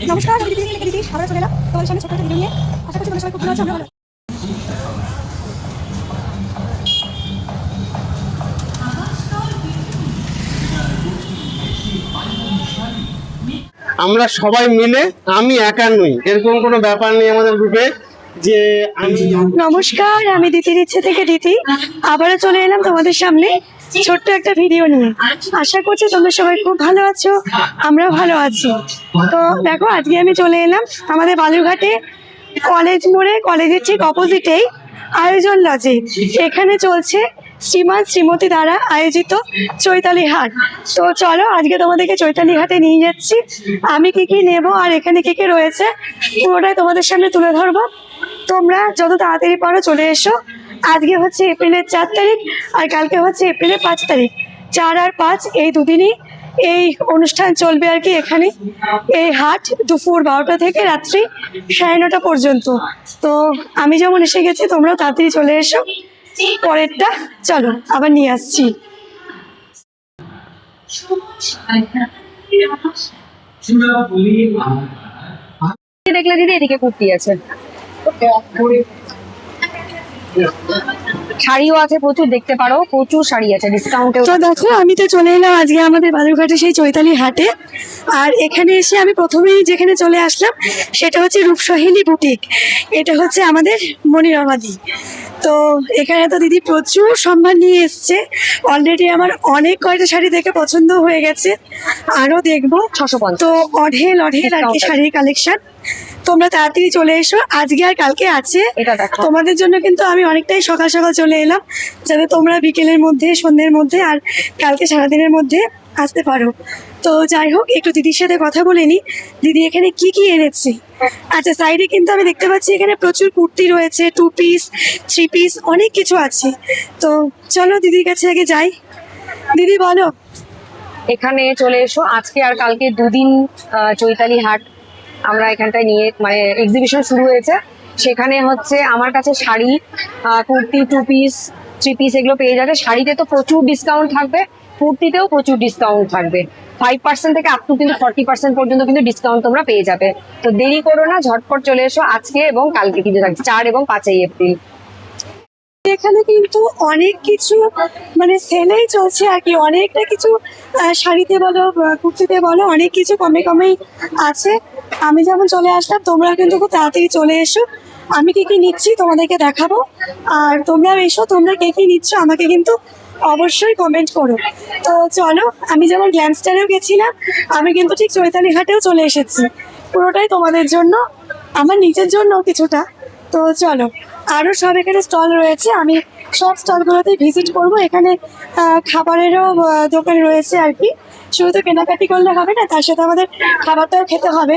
নমস্কার, আমি দিদি আবার চলে এলাম তোমাদের সামনে ছোট্ট একটা ভিডিও নিয়ে। আশা করছি তোমরা সবাই খুব ভালো আছো, আমরা ভালো আছি। আমরা সবাই মিলে, আমি একা নই, এরকম কোনো ব্যাপার নেই আমাদের গ্রুপে যে আমি। নমস্কার, আমি দিদির ইচ্ছে থেকে দিদি আবারও চলে এলাম তোমাদের সামনে ছোট্ট একটা ভিডিও নিয়ে। আশা করছি তোমরা সবাই খুব ভালো আছো, আমরা ভালো আছি। তো দেখো, আজকে আমি চলে এলাম আমাদের বালুরঘাটে কলেজ মোড়ে, কলেজের ঠিক অপোজিটেই আয়োজন লজে। এখানে চলছে শ্রীমান শ্রীমতী দ্বারা আয়োজিত চৈতালি হাট। তো চলো আজকে তোমাদেরকে চৈতালি হাটে নিয়ে যাচ্ছি। আমি কি কি নেব আর এখানে কি কি রয়েছে পুরোটাই তোমাদের সামনে তুলে ধরবো। তোমরা যত তাড়াতাড়ি পারো চলে এসো। আজকে হচ্ছে এপ্রিলের 4 তারিখ আর কালকে হচ্ছে এপ্রিলের 5 তারিখ। 4 আর 5 এই দুদিনই এই অনুষ্ঠান চলবে আর কি। এখানে এই হাট দুপুর 12টা থেকে রাত্রি 9:30 পর্যন্ত। তো আমি যেমন এসে গেছি, তোমরাও তাড়াতাড়ি চলে এসো। পরেরটা চলো আবার নিয়ে আসছি। দেখলে দিদি এদিকে কুর্তি আছে, শাড়িও আছে প্রচুর, দেখতে পারো প্রচুর শাড়ি আছে ডিসকাউন্টে। তো দেখো, আমি তো চলে এলাম আজকে আমাদের বালুরঘাটে সেই চৈতালি হাটে। আর এখানে এসে আমি প্রথমেই যেখানে চলে আসলাম সেটা হচ্ছে রূপসহিনী বুটিক। এটা হচ্ছে আমাদের মনিরমাদি। তো এখানে তো দিদি প্রচুর সম্মান নিয়ে এসছে। অলরেডি আমার অনেক কয়টা শাড়ি দেখে পছন্দ হয়ে গেছে, আরও দেখবো। 650 তো অঢেল অঢেল আর কি শাড়ির কালেকশন। তোমরা তাড়াতাড়ি চলে এসো, আজকে আর কালকে আছে। এটা দেখো, তোমাদের জন্য কিন্তু আমি অনেকটাই সকাল সকাল চলে এলাম, যাতে তোমরা বিকেলের মধ্যে, সন্ধ্যের মধ্যে আর কালকে সারাদিনের মধ্যে আসতে পারো। তো যাই হোক, একটু দিদির সাথে কথা বলে নি, দিদি এখানে কি কি এনেছে। আচ্ছা, সাইডে কিন্তু আমি দেখতে পাচ্ছি এখানে প্রচুর কুর্তি রয়েছে, 2 পিস 3 পিস অনেক কিছু আছে। তো চলো দিদির কাছে আগে যাই। দিদি বলো। এখানে চলে এসো, আজকে আর কালকে দুদিন চৈতালি হাট আমরা এখানটায় নিয়ে, মানে এক্সিবিশন শুরু হয়েছে। সেখানে হচ্ছে আমার কাছে শাড়ি, কুর্তি, 2 পিস 3 পিস এগুলো পেয়ে যাবে। শাড়িতে তো প্রচুর ডিসকাউন্ট থাকবে, কুর্তিতেও প্রচুর ডিসকাউন্ট থাকবে। 5% থেকে আপ টু কিন্তু 40% পর্যন্ত কিন্তু ডিসকাউন্ট তোমরা পেয়ে যাবে। তো দেরি করো না, ঝটপট চলে এসো। আজকে এবং কালকে কিন্তু থাকছে 4 এবং 5 এপ্রিল। এখানে কিন্তু অনেক কিছু মানে সেলেই চলছে আর কি। অনেকটা কিছু শাড়িতে বলো, কুর্তিতে বলো, অনেক কিছু কমে কমেই আছে। আমি যেমন চলে আসলাম, তোমরা কিন্তু খুব তাড়াতাড়ি চলে এসো। আমি কি কি নিচ্ছি তোমাদেরকে দেখাবো, আর তোমরাও এসো। তোমরা কে কি নিচ্ছ আমাকে কিন্তু অবশ্যই কমেন্ট করো। তো চলো, আমি যেমন গ্ল্যামস্টারেও গেছিলাম, আমি কিন্তু ঠিক চৈতালি হাটেও চলে এসেছি। পুরোটাই তোমাদের জন্য, আমার নিজের জন্য কিছুটা। তো চলো, আরও সব এখানে স্টল রয়েছে, আমি সব স্টলগুলোতে ভিজিট করব। এখানে খাবারেরও দোকান রয়েছে আর কি। শুধু তো কেনাকাটি করলে হবে না, তার সাথে আমাদের খাবারটাও খেতে হবে।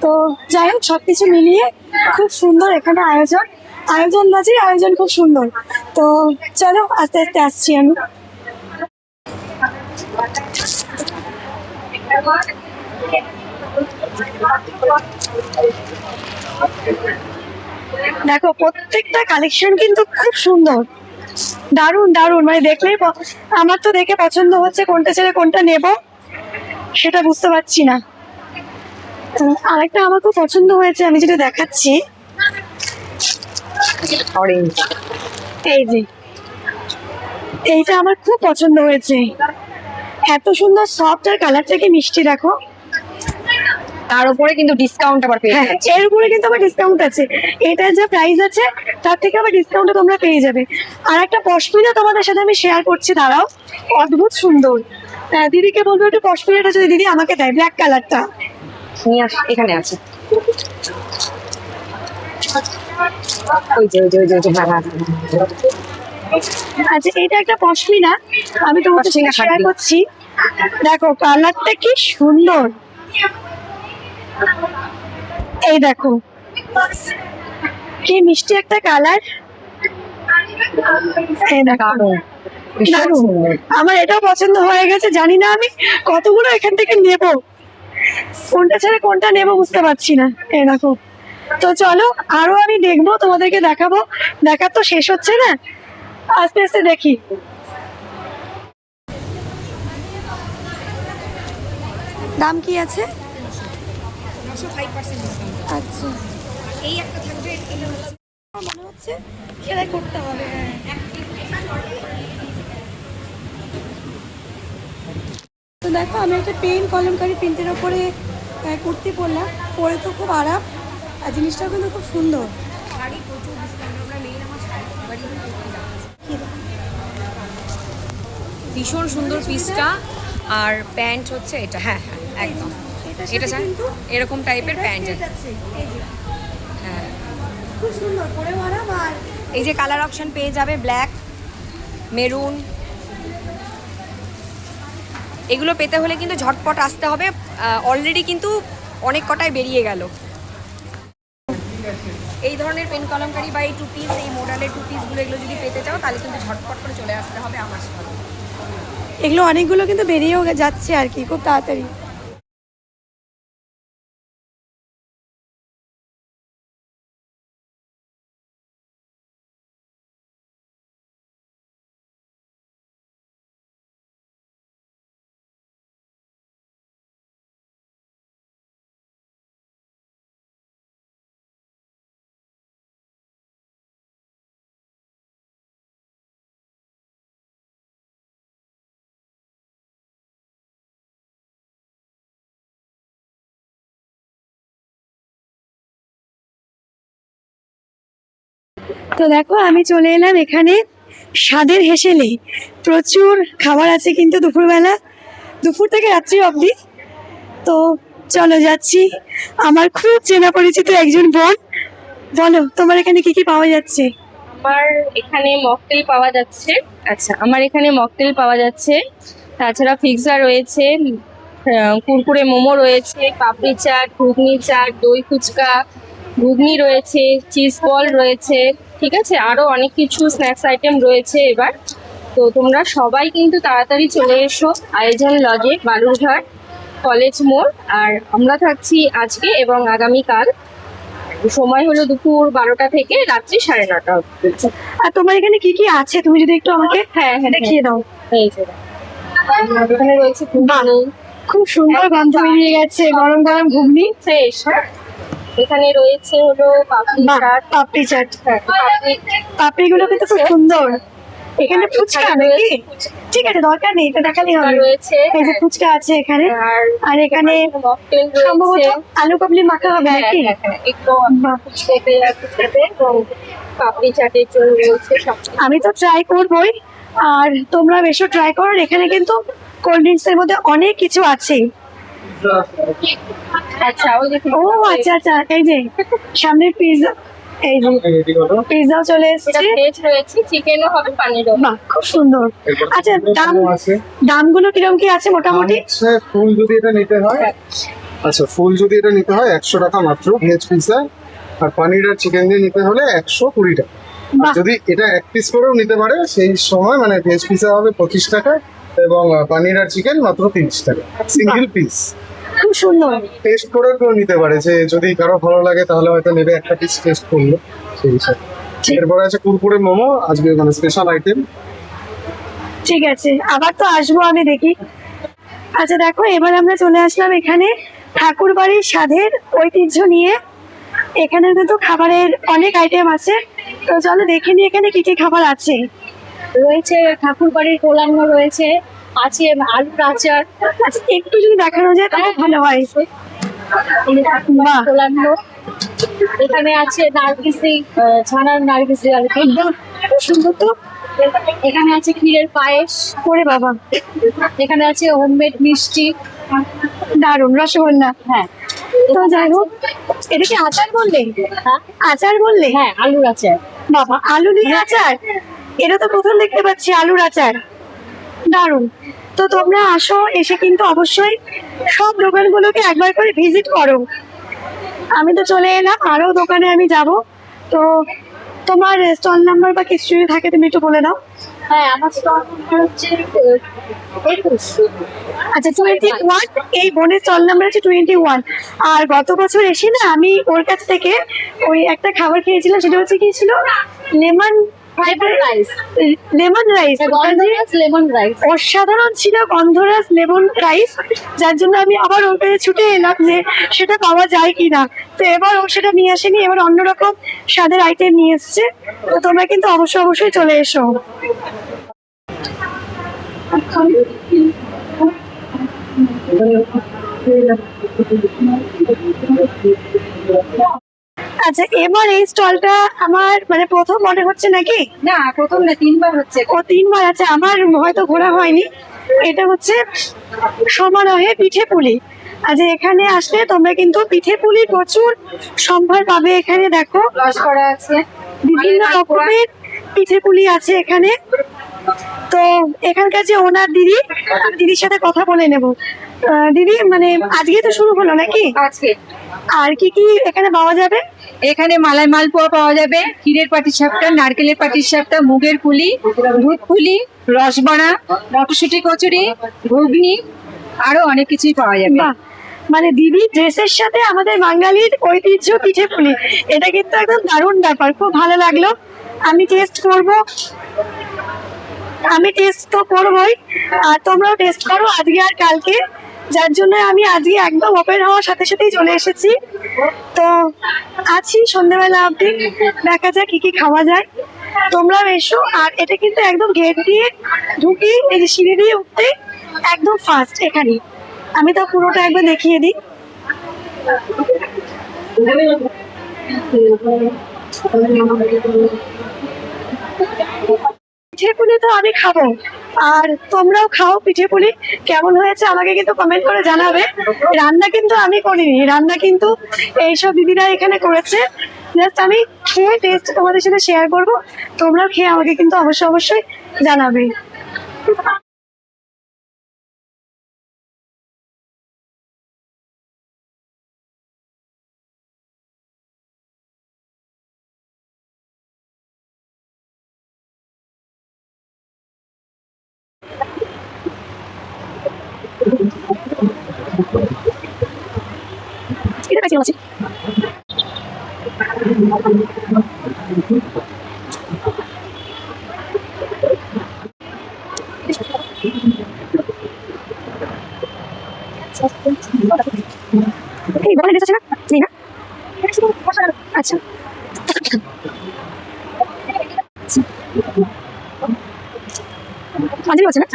তো যাই হোক, সব কিছু মিলিয়ে খুব সুন্দর এখানে আয়োজন বাজে, আয়োজন খুব সুন্দর। তো চলো আস্তে আস্তে আসছি আমি। দেখো, প্রত্যেকটা কালেকশন কিন্তু খুব সুন্দর, দারুণ দারুণ। মানে দেখলেই আমার তো দেখে পছন্দ হচ্ছে, কোনটা ছেড়ে কোনটা নেব সেটা বুঝতে পারছি না। আরেকটা আমার খুব পছন্দ হয়েছে, আমি যেটা দেখাচ্ছি, অরেঞ্জ। এই যে এইটা আমার খুব পছন্দ হয়েছে। এত সুন্দর সফট আর কালারটা কি মিষ্টি দেখো। তার উপরে কিন্তু ডিসকাউন্ট আবার পেয়ে হ্যাঁ, যাচ্ছে। এর উপরে কিন্তু আবার ডিসকাউন্ট আছে। এটার যে প্রাইস আছে তার থেকে আবার ডিসকাউন্টে তোমরা পেয়ে যাবে। আর একটা পশমিনা তোমাদের সাথে আমি শেয়ার করছি, দাঁড়াও। অদ্ভুত সুন্দর। দিদিকে বলবো একটু পশমিনাটা যদি দিদি আমাকে দেয়, ব্ল্যাক কালারটা। নিয়ে আস, এখানে আছে। ওই যে ওই যে ওই যে হ্যাঁ হ্যাঁ। আচ্ছা, এটা একটা পশমিনা, আমি তোমাদের সাথে শেয়ার করছি। দেখো কালারটা কি সুন্দর, এই দেখো কি মিষ্টি একটা কালার। আমার এটাও পছন্দ হয়ে গেছে। জানি না আমি কতগুলো এখান থেকে নেব, কোনটা ছেড়ে কোনটা নেব বুঝতে পারছি না। এই দেখো। তো চলো, আরো আমি দেখবো, তোমাদেরকে দেখাবো। দেখার তো শেষ হচ্ছে না, আস্তে আস্তে দেখি। দাম কি আছে? মাসও 5% ডিসকাউন্ট। আচ্ছা, এই একটা থাকবে, এটা হচ্ছে আমার মনে হচ্ছে সেলাই করতে হবে। হ্যাঁ, তো দেখো আমি একটা পেন কলমকারি প্রিন্টের ওপরে কুর্তি পরলাম, পরে তো খুব আরাম আর জিনিসটাও কিন্তু খুব সুন্দর। শাড়ি প্রচুর ডিসকাউন্ট, আমরা মেন আমার শাড়ি করতে যাচ্ছি। কি দেখো? ভীষণ সুন্দর পিসটা, আর প্যান্ট হচ্ছে এটা। হ্যাঁ হ্যাঁ একদম, এটার এটা সাথে কিন্তু এরকম টাইপের এটা প্যান্ট। set আছে, এই যে হ্যাঁ, খুব সুন্দর, পরেও আরাম। আর এই যে কালার অপশন পেয়ে যাবে, ব্ল্যাক, মেরুন। এগুলো পেতে হলে কিন্তু ঝটপট আসতে হবে, অলরেডি কিন্তু অনেক কটাই বেরিয়ে গেল। এই ধরনের পেন কলমকারি বা এই টু পিস, এই মডেলের টু পিসগুলো, এগুলো যদি পেতে চাও তাহলে কিন্তু ঝটপট করে চলে আসতে হবে আমার সাথে। এগুলো অনেকগুলো কিন্তু বেরিয়েও যাচ্ছে আর কি, খুব তাড়াতাড়ি। তো দেখো আমি চলে এলাম এখানে স্বাদের হেসেলে। প্রচুর খাবার আছে কিন্তু দুপুরবেলা, দুপুর থেকে রাত্রি অবধি। তো চলো যাচ্ছি। আমার খুব চেনা পরিচিত একজন বোন, বলো তোমার এখানে কি কি পাওয়া যাচ্ছে? আমার এখানে মকটেল পাওয়া যাচ্ছে। আচ্ছা, আমার এখানে মকটেল পাওয়া যাচ্ছে, তাছাড়া পিৎজা রয়েছে, কুরকুরে মোমো রয়েছে, পাপড়ি চাট, ঘুগনি চাট, দই ফুচকা, ঘুগনি রয়েছে, চিজ বল রয়েছে, ঠিক আছে, আরো অনেক কিছু স্ন্যাক্স আইটেম রয়েছে এবার। তো তোমরা সবাই কিন্তু তাড়াতাড়ি চলে এসো আয়োজন লজে, বালুরঘাট কলেজ মোড়। আর আমরা থাকছি আজকে এবং আগামীকাল, সময় হলো দুপুর 12টা থেকে রাত্রি 9:30 অবধি। আর তোমার এখানে কি কি আছে তুমি যদি একটু আমাকে হ্যাঁ হ্যাঁ দেখিয়ে দাও। এই যে এখানে রয়েছে ঘুগনি খুব সুন্দর গন্ধ বেরিয়ে গেছে, গরম গরম ঘুগনি। ফ্রেশ। এখানে রয়েছে হলো পাপড়ি বাহ, চাট। পাপড়ি চাট, হ্যাঁ, পাপড়িগুলো কিন্তু খুব সুন্দর। এখানে ফুচকা নাকি? ঠিক আছে, দরকার নেই, এটা দেখালেই হবে। রয়েছে, এই যে ফুচকা আছে এখানে, আর আর এখানে মকটেল সম্ভবত রয়েছে। আলু কাবলি মাখা হবে নাকি? একটু ফুচকাতে এবং পাপড়ি চাটের জন্য রয়েছে সব। আমি তো ট্রাই করবোই, আর তোমরা বেশি ট্রাই করো। এখানে কিন্তু কোল্ড ড্রিঙ্কস এর মধ্যে অনেক কিছু আছে। আচ্ছা, ওই যে ও আচ্ছা আচ্ছা, এই যে সামনে পিৎজা, এই যে পিৎজাও চলে এটা এসেছে। ভেজ রয়েছে, চিকেনও হবে, পানিরও। বাহ, খুব সুন্দর। আচ্ছা, দামগুলো কিরকম কি আছে মোটামুটি? ফুল যদি এটা নিতে হয়, আচ্ছা ফুল যদি এটা নিতে হয় 100 টাকা মাত্র ভেজ পিৎজা, আর পনির আর চিকেন দিয়ে নিতে হলে 120 টাকা। আর বাহ, যদি এটা এক পিস করেও নিতে পারে সেই সময় মানে ভেজ পিৎজা হবে 25 টাকা, এবং পনির আর চিকেন মাত্র 30 টাকা সিঙ্গেল পিস। খুব সুন্দর। টেস্ট করে কেউ নিতে পারে, যে যদি কারো ভালো লাগে তাহলে হয়তো নেবে, একটা পিস টেস্ট করলো সেই হিসাবে। এরপরে আছে কুরকুরে মোমো, আজকে মানে স্পেশাল আইটেম। ঠিক আছে, আবার তো আসবো আমি, দেখি। আচ্ছা দেখো, এবার আমরা চলে আসলাম এখানে ঠাকুর বাড়ির স্বাদের ঐতিহ্য নিয়ে। এখানে কিন্তু খাবারের অনেক আইটেম আছে, তো চলো দেখে নি এখানে কি কি খাবার আছে। রয়েছে ঠাকুর বাড়ির কোলান্ন রয়েছে, আছে আলুর আচার। আচ্ছা, একটু যদি দেখানো যায় তাহলে ভালো হয়। বাহ, কোলান্ন। এখানে আছে নারকেসি, ছানার নারকেসি আর কি। খুব সুন্দর তো। এখানে আছে ক্ষীরের পায়েস। ওরে বাবা, এখানে আছে হোমমেড মিষ্টি। দারুণ, রসগোল্লা। হ্যাঁ তো যাই হোক, এটা কি আচার বললে? হ্যাঁ আচার বললে? হ্যাঁ, আলুর আচার। বাবা, আলু দিয়ে আচার? এটা তো প্রথম দেখতে পাচ্ছি, আলুর আচার। দারুণ। তো তোমরা আসো, এসে কিন্তু অবশ্যই সব দোকানগুলোকে একবার করে ভিজিট করো। আমি তো চলে এলাম, আরো দোকানে আমি যাব। তো তোমার স্টল নাম্বার বা কিছু যদি থাকে তুমি একটু বলে দাও। হ্যাঁ, আমার স্টল নাম্বার হচ্ছে 21। আচ্ছা, 21। এই বোনের স্টল নাম্বার হচ্ছে 21। আর গত বছর এসে না আমি ওর কাছ থেকে ওই একটা খাবার খেয়েছিলাম, সেটা হচ্ছে কি ছিল, lemon lemon rice, lemon rice. অসাধারণ ছিল গন্ধরাজ লেমন রাইস, যার জন্য আমি আবার ওর কাছে ছুটে এলাম যে সেটা পাওয়া যায় কিনা। তো এবার ও সেটা নিয়ে আসেনি, এবার অন্যরকম স্বাদের আইটেম নিয়ে এসছে। তো তোমরা কিন্তু অবশ্যই চলে এসো। আচ্ছা, এবার এই স্টলটা আমার মানে প্রথম মনে হচ্ছে নাকি? না, প্রথম না, 3বার হচ্ছে। ও 3বার আছে, আমার হয়তো ঘোরা হয়নি। এটা হচ্ছে সমারোহে পিঠে পুলি। আচ্ছা, এখানে আসলে তোমরা কিন্তু পিঠে পুলির প্রচুর সম্ভার পাবে। এখানে দেখো রসগোল্লা আছে, বিভিন্ন রকমের পিঠে পুলি আছে এখানে। তো এখানকার যে ওনার দিদি, আমি দিদির সাথে কথা বলে নেব। দিদি, মানে আজকে তো শুরু হলো নাকি? আজকে আর কি কি এখানে পাওয়া যাবে? এখানে মালাই মালপোয়া পাওয়া যাবে, ক্ষীরের পাটিসাপটা, নারকেলের পাটিসাপটা, মুগের পুলি, দুধ পুলি, রসবড়া, মটরশুঁটি কচুরি, ঘুগনি, আরো অনেক কিছুই পাওয়া যাবে। বাহ, মানে দিদি ড্রেসের সাথে আমাদের বাঙালির ঐতিহ্য পিঠে পুলি, এটা কিন্তু একদম দারুণ ব্যাপার, খুব ভালো লাগলো। আমি টেস্ট তো করবোই, আর তোমরাও টেস্ট করো আজকে আর কালকে, যার জন্য আমি আজকে একদম ওপেন হওয়ার সাথে সাথেই চলে এসেছি। তো আছি সন্ধ্যেবেলা অবধি, দেখা যাক কি কি খাওয়া যায়। তোমরাও এসো। আর এটা কিন্তু একদম গেট দিয়ে ঢুকি, এই যে সিঁড়ি দিয়ে উঠতে একদম ফার্স্ট এখানে। আমি তো পুরোটা একবার দেখিয়ে দিই। পিঠে পুলি তো আমি খাবো, আর তোমরাও খাও পিঠে পুলি। কেমন হয়েছে আমাকে কিন্তু কমেন্ট করে জানাবে। রান্না কিন্তু আমি করিনি, রান্না কিন্তু এইসব দিদিরা এখানে করেছে। জাস্ট আমি খেয়ে টেস্ট তোমাদের সাথে শেয়ার করবো। তোমরাও খেয়ে আমাকে কিন্তু অবশ্যই জানাবে। এটা পাইছি আছে। এই বড় ড্রেস আছে না? নেই না? আচ্ছা, পাঞ্জাবি আছে না?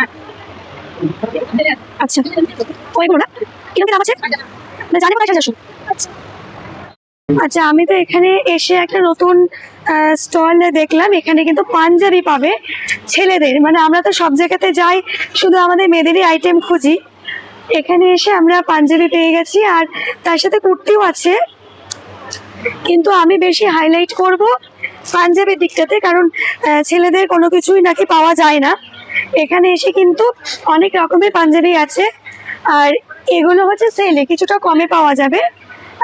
আচ্ছা, ওইগুলো না কিরকম দাম আছে? না জানি কোথায় যাচ্ছ? আচ্ছা, আমি তো এখানে এসে একটা নতুন স্টল দেখলাম। এখানে কিন্তু পাঞ্জাবি পাবে ছেলেদের, মানে আমরা তো সব জায়গাতে যাই শুধু আমাদের মেয়েদেরই আইটেম খুঁজি। এখানে এসে আমরা পাঞ্জাবি পেয়ে গেছি, আর তার সাথে কুর্তিও আছে। কিন্তু আমি বেশি হাইলাইট করব পাঞ্জাবির দিকটাতে, কারণ ছেলেদের কোনো কিছুই নাকি পাওয়া যায় না। এখানে এসে কিন্তু অনেক রকমের পাঞ্জাবি আছে, আর এগুলো হচ্ছে সেলে কিছুটা কমে পাওয়া যাবে,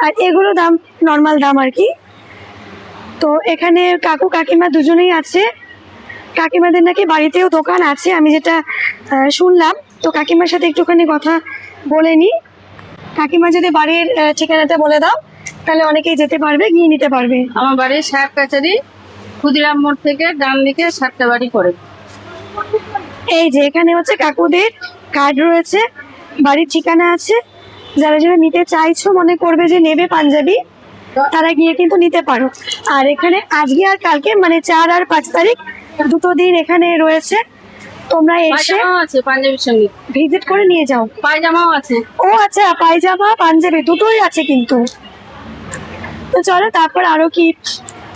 আর এগুলো দাম নর্মাল দাম আর কি। তো এখানে কাকু কাকিমা দুজনেই আছে। কাকিমাদের নাকি বাড়িতেও দোকান আছে, আমি যেটা শুনলাম। তো কাকিমার সাথে একটুখানি কথা বলে নি। কাকিমা যদি বাড়ির ঠিকানাটা বলে দাও, তাহলে অনেকেই যেতে পারবে, গিয়ে নিতে পারবে। আমার বাড়ি সাহেব কাছারি, ক্ষুদিরাম মোড় থেকে ডান দিকে 7টা বাড়ি পড়ে। এই যে এখানে হচ্ছে কাকুদের কার্ড রয়েছে, বাড়ির ঠিকানা আছে। যারা যারা নিতে চাইছো, মনে করবে যে নেবে পাঞ্জাবি, তারা গিয়ে কিন্তু নিতে পারো। আর এখানে আজকে আর কালকে মানে 4 আর 5 তারিখ দুটো দিন এখানে রয়েছে। তোমরা এসে পায়জামাও আছে পাঞ্জাবির সঙ্গে, ভিজিট করে নিয়ে যাও। পায়জামাও আছে। ও আচ্ছা, পায়জামা পাঞ্জাবি দুটোই আছে কিন্তু। তো চলো তারপর আরো কি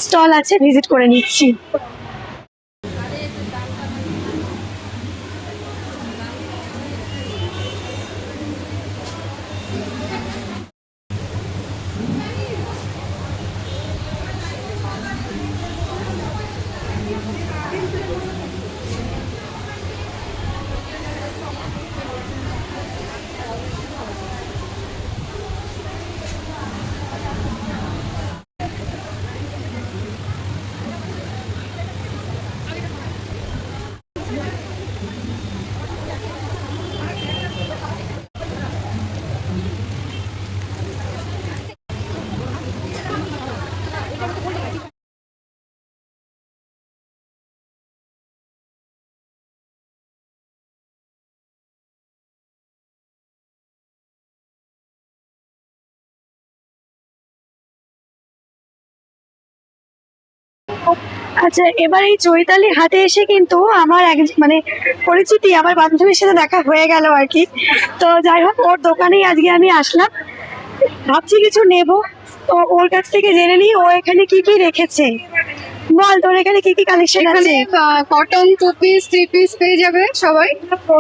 স্টল আছে ভিজিট করে নিচ্ছি। আচ্ছা, এবার এই চৈতালি হাটে এসে কিন্তু আমার এক মানে পরিচিতি আমার বান্ধবীর সাথে দেখা হয়ে গেল আর কি। তো যাই হোক, ওর দোকানেই আজকে আমি আসলাম, ভাবছি কিছু নেব, তো ওর কাছ থেকে জেনে নিই ও এখানে কি কি রেখেছে। বল, তোর এখানে কি কি কালেকশন এখানে আছে? কটন 2 পিস 3 পিস পেয়ে যাবে সবাই।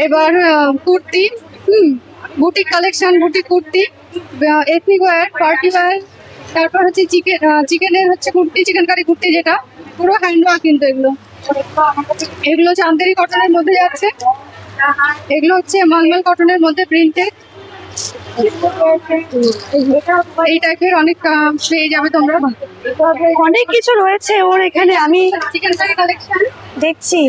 এবার kurti, boutique collection, boutique kurti, ethnic wire, party wear, তারপর হচ্ছে চিকেনের হচ্ছে কুর্তি, চিকেন কারি কুর্তি, যেটা পুরো হ্যান্ড ওয়ার্ক কিন্তু এগুলো। এগুলো চান্দেরি কটনের মধ্যে যাচ্ছে, এগুলো হচ্ছে মলমল কটনের মধ্যে প্রিন্টেড। এই টাইপের অনেক পেয়ে যাবে তোমরা। অনেক কিছু রয়েছে ওর এখানে, আমি চিকেন কারি কালেকশন দেখছি।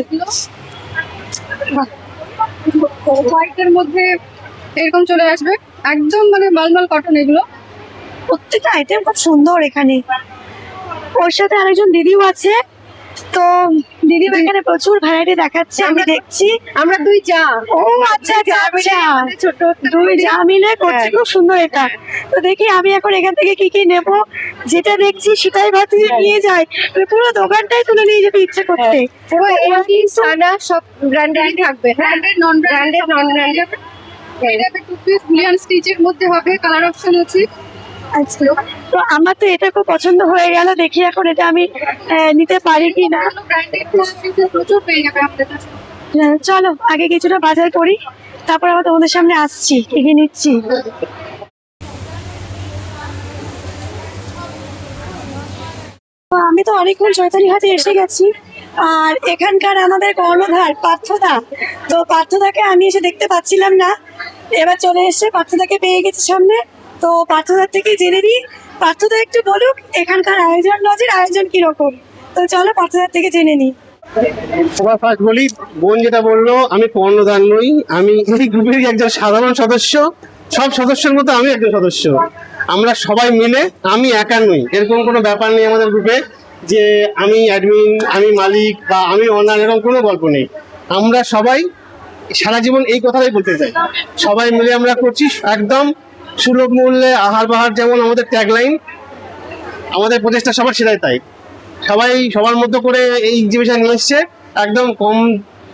হোয়াইটের মধ্যে এরকম চলে আসবে, একদম মানে মলমল কটন এগুলো। প্রত্যেকটা আইটেম খুব সুন্দর এখানে। ওর সাথে আরেকজন দিদিও আছে, তো দিদিও এখানে প্রচুর ভ্যারাইটি দেখাচ্ছে, আমি দেখছি। আমরা দুই চা, ও আচ্ছা আচ্ছা আচ্ছা, ছোট দুই যা মিলে করছে, খুব সুন্দর এটা। তো দেখি আমি এখন এখান থেকে কি কি নেব, যেটা দেখছি সেটাই ভাবছি যে নিয়ে যাই, পুরো দোকানটাই তুলে নিয়ে যেতে ইচ্ছে করছে। সাদা সব ব্র্যান্ডেডই থাকবে, ব্র্যান্ডেড নন ব্র্যান্ডেড এটা 2 পিস বুলিয়ান স্টিচের মধ্যে হবে, কালার অপশন আছে। আচ্ছা, তো আমার তো এটা খুব পছন্দ হয়ে গেল, দেখি এখন এটা আমি নিতে পারি কি না। ব্র্যান্ডেড প্রচুর পেয়ে যাবে আমাদের কাছে। চলো আগে কিছুটা বাজার করি, তারপর আবার তোমাদের সামনে আসছি কি কি নিচ্ছি। তো আমি তো অনেকক্ষণ চৈতালি হাটে এসে গেছি, আর এখানকার আমাদের কর্ণধার পার্থদা, তো পার্থদাকে আমি এসে দেখতে পাচ্ছিলাম না, এবার চলে এসে পার্থদাকে পেয়ে গেছি সামনে। তো পার্থদার থেকে জেনে নিই, পার্থদা একটু বলুক এখানকার আয়োজন লজের আয়োজন কিরকম। তো চলো পার্থদার থেকে জেনে নিই। সবার ফার্স্ট বলি, বোন যেটা বললো, আমি কর্ণধার নই, আমি এই গ্রুপেরই একজন সাধারণ সদস্য। সব সদস্যের মতো আমি একজন সদস্য। আমরা সবাই মিলে, আমি একা নই, এরকম কোনো ব্যাপার নেই আমাদের গ্রুপে যে আমি অ্যাডমিন, আমি মালিক বা আমি ওনার, এরকম কোনো গল্প নেই। আমরা সবাই সারা জীবন এই কথাটাই বলতে চাই, সবাই মিলে আমরা করছি একদম সুলভ মূল্যে আহার বাহার, যেমন আমাদের ট্যাগলাইন। আমাদের প্রচেষ্টা সবার সেটাই তাই, সবাই সবার মধ্যে করে এই এক্সিবিশন নিয়ে এসছে, একদম কম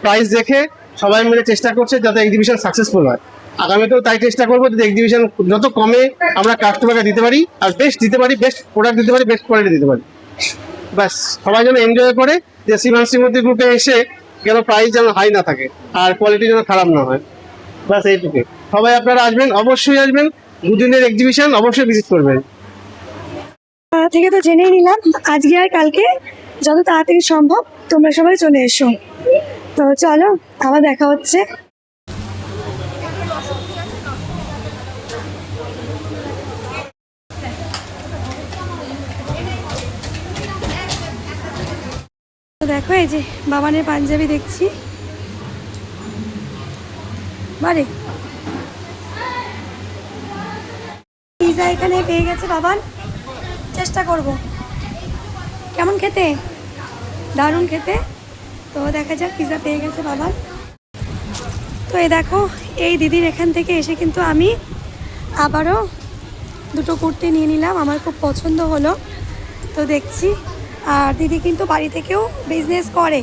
প্রাইস দেখে সবাই মিলে চেষ্টা করছে যাতে এক্সিবিশন সাকসেসফুল হয়। আগামীতেও তাই চেষ্টা করবো যাতে এক্সিবিশন যত কমে আমরা কাস্টমারকে দিতে পারি, আর বেস্ট দিতে পারি, বেস্ট প্রোডাক্ট দিতে পারি, বেস্ট কোয়ালিটি দিতে পারি। ব্যাস, সবাই যেন এনজয় করে, যে শ্রীমতী গ্রুপে এসে যেন প্রাইস যেন হাই না থাকে আর কোয়ালিটি যেন খারাপ না হয়। ব্যাস এইটুকু। সবাই আপনারা আসবেন, অবশ্যই আসবেন, দুদিনের এক্সিবিশন অবশ্যই ভিজিট করবেন। থেকে তো জেনেই নিলাম, আজকে আর কালকে যত তাড়াতাড়ি সম্ভব তোমরা সবাই চলে এসো। তো চলো, আবার দেখা হচ্ছে। তো দেখো, এই যে বাবানের পাঞ্জাবি দেখছি, বারে পিজা এখানে পেয়ে গেছে বাবান, চেষ্টা করব। কেমন খেতে? দারুণ খেতে। তো দেখা যাক, পিজা পেয়ে গেছে বাবান। তো এই দেখো, এই দিদির এখান থেকে এসে কিন্তু আমি আবারও দুটো কুর্তি নিয়ে নিলাম, আমার খুব পছন্দ হলো। তো দেখছি, আর দিদি কিন্তু বাড়ি থেকেও বিজনেস করে।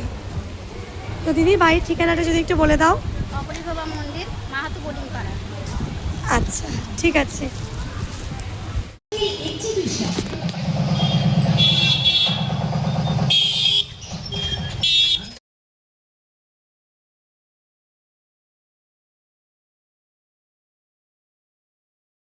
তো দিদি, বাড়ির ঠিকানাটা যদি একটু বলে দাও। অপরিভবা মন্দির, মাহাতো বোর্ডিং পাড়া। আচ্ছা, ঠিক আছে।